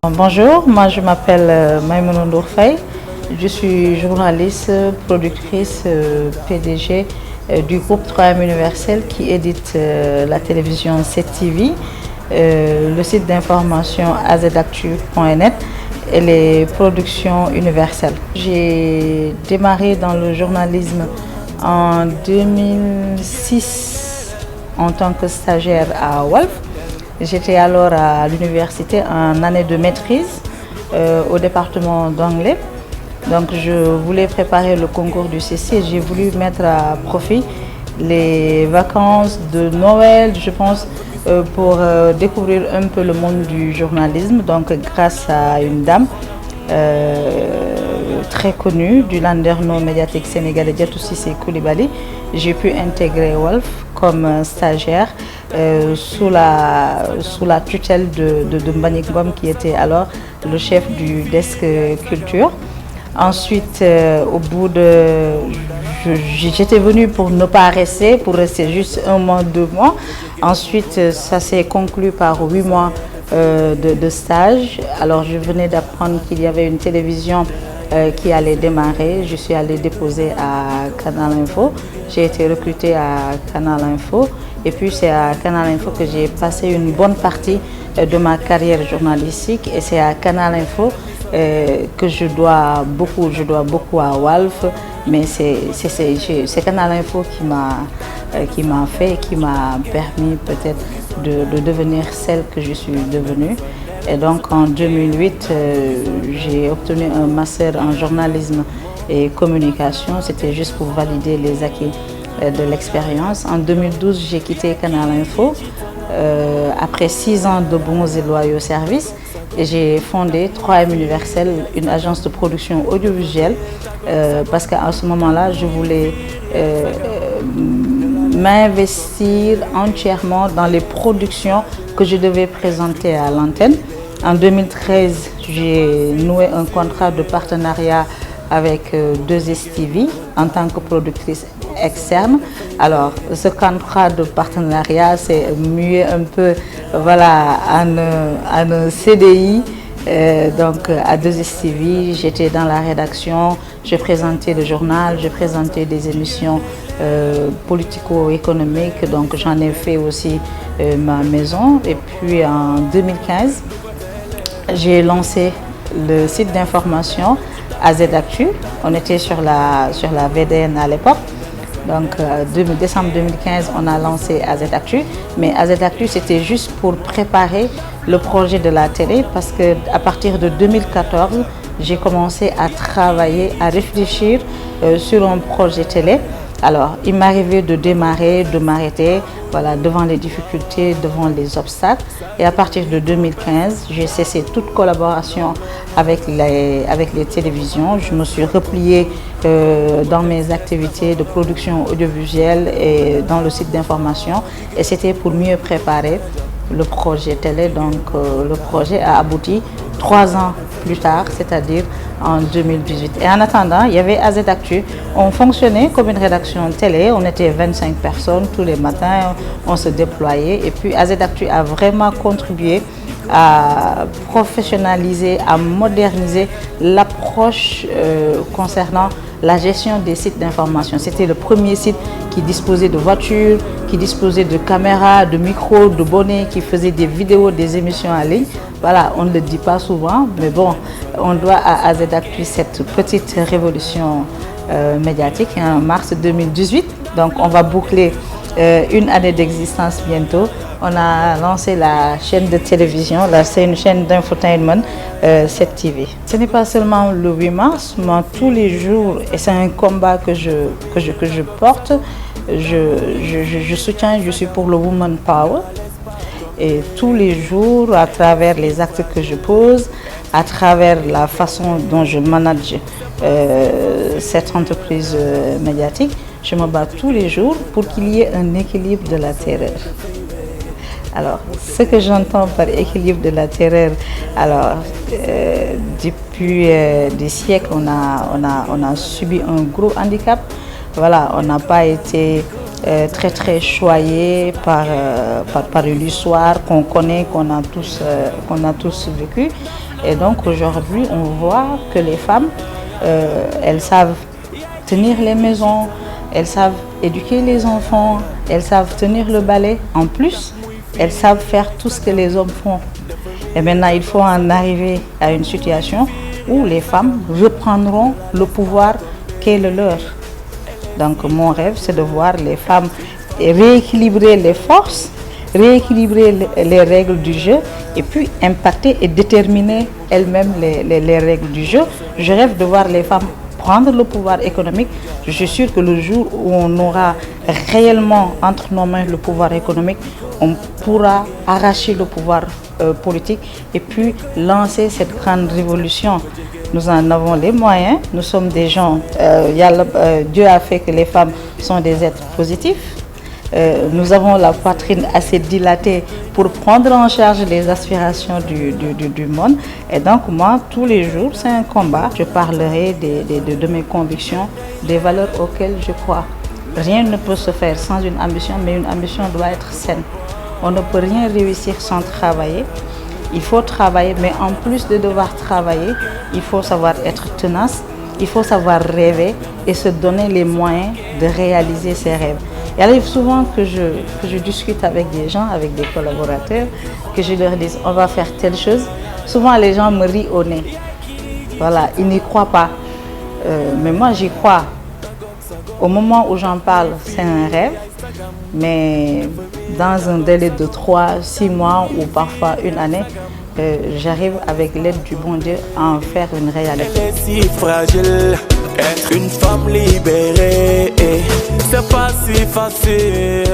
Bonjour, moi je m'appelle Maïmouna Ndour Faye. Je suis journaliste, productrice, PDG du groupe 3M Universel qui édite la télévision 7TV, le site d'information azactu.net et les productions universelles. J'ai démarré dans le journalisme en 2006 en tant que stagiaire à Walf. J'étais alors à l'université en année de maîtrise au département d'anglais. Donc je voulais préparer le concours du CC. J'ai voulu mettre à profit les vacances de Noël, je pense, pour découvrir un peu le monde du journalisme. Donc grâce à une dame très connue du landerneau médiatique sénégalais, Diatou Cissé Coulibaly, j'ai pu intégrer Walf comme stagiaire sous la tutelle de Mbagnick Ngom qui était alors le chef du desk culture. Ensuite, au bout de... J'étais venue pour ne pas rester, pour rester juste 1 mois, 2 mois. Ensuite, ça s'est conclu par 8 mois de stage. Alors, je venais d'apprendre qu'il y avait une télévision qui allait démarrer. Je suis allée déposer à Canal Info. J'ai été recrutée à Canal Info. Et puis c'est à Canal Info que j'ai passé une bonne partie de ma carrière journalistique. Et c'est à Canal Info que je dois beaucoup à Walf. Mais c'est Canal Info qui m'a permis peut-être de devenir celle que je suis devenue. Et donc en 2008, j'ai obtenu un master en journalisme et communication. C'était juste pour valider les acquis de l'expérience. En 2012, j'ai quitté Canal Info après 6 ans de bons et loyaux services. Et j'ai fondé 3M Universel, une agence de production audiovisuelle, parce qu'à ce moment-là, je voulais m'investir entièrement dans les productions que je devais présenter à l'antenne. En 2013, j'ai noué un contrat de partenariat avec 2STV en tant que productrice externe. Alors, ce contrat de partenariat s'est mué un peu en un CDI. Donc, à 2STV, j'étais dans la rédaction, je présentais le journal, je présentais des émissions politico-économiques. Donc, j'en ai fait aussi ma maison. Et puis, en 2015, j'ai lancé le site d'information AZActu. On était sur la VDN à l'époque. Donc, décembre 2015, on a lancé AZActu. Mais AZActu, c'était juste pour préparer le projet de la télé parce qu'à partir de 2014, j'ai commencé à travailler, à réfléchir sur un projet télé. Alors, il m'arrivait de démarrer, de m'arrêter, devant les difficultés, devant les obstacles. Et à partir de 2015, j'ai cessé toute collaboration avec les télévisions. Je me suis repliée dans mes activités de production audiovisuelle et dans le site d'information. Et c'était pour mieux préparer le projet télé. Donc, le projet a abouti 3 ans plus tard, c'est-à-dire en 2018. Et en attendant, il y avait AZActu. On fonctionnait comme une rédaction télé. On était 25 personnes tous les matins. On se déployait. Et puis AZActu a vraiment contribué à professionnaliser, à moderniser l'approche concernant la gestion des sites d'information. C'était le premier site qui disposait de voitures, qui disposait de caméras, de micros, de bonnets, qui faisait des vidéos, des émissions en ligne. Voilà, on ne le dit pas souvent, mais bon, on doit à AZActu cette petite révolution médiatique en mars 2018. Donc on va boucler une année d'existence bientôt. On a lancé la chaîne de télévision, c'est une chaîne d'infotainment, 7TV. Ce n'est pas seulement le 8 mars, mais tous les jours, et c'est un combat que je porte, je soutiens, je suis pour le Woman Power. Et tous les jours, à travers les actes que je pose, à travers la façon dont je manage cette entreprise médiatique, je me bats tous les jours pour qu'il y ait un équilibre de la terreur. Alors, ce que j'entends par équilibre de la terreur, alors, depuis des siècles, on a subi un gros handicap. Voilà, on n'a pas été très choyé par l'histoire qu'on connaît, qu'on a tous vécu. Et donc aujourd'hui, on voit que les femmes, elles savent tenir les maisons, elles savent éduquer les enfants, elles savent tenir le balai. En plus, elles savent faire tout ce que les hommes font. Et maintenant, il faut en arriver à une situation où les femmes reprendront le pouvoir qu'est le leur. Donc mon rêve, c'est de voir les femmes rééquilibrer les forces, rééquilibrer les règles du jeu et puis impacter et déterminer elles-mêmes les règles du jeu. Je rêve de voir les femmes prendre le pouvoir économique. Je suis sûre que le jour où on aura réellement entre nos mains le pouvoir économique, on pourra arracher le pouvoir politique et puis lancer cette grande révolution. Nous en avons les moyens, nous sommes des gens, Dieu a fait que les femmes sont des êtres positifs. Nous avons la poitrine assez dilatée pour prendre en charge les aspirations du monde. Et donc moi, tous les jours, c'est un combat. Je parlerai de mes convictions, des valeurs auxquelles je crois. Rien ne peut se faire sans une ambition, mais une ambition doit être saine. On ne peut rien réussir sans travailler. Il faut travailler, mais en plus de devoir travailler, il faut savoir être tenace, il faut savoir rêver et se donner les moyens de réaliser ses rêves. Il arrive souvent que je discute avec des gens, avec des collaborateurs, que je leur dise on va faire telle chose. Souvent les gens me rient au nez. Voilà, ils n'y croient pas. Mais moi j'y crois. Au moment où j'en parle, c'est un rêve. Mais dans un délai de 3, 6 mois ou parfois une année, j'arrive avec l'aide du bon Dieu à en faire une réalité. Elle est si fragile, être une femme libérée, c'est pas si facile.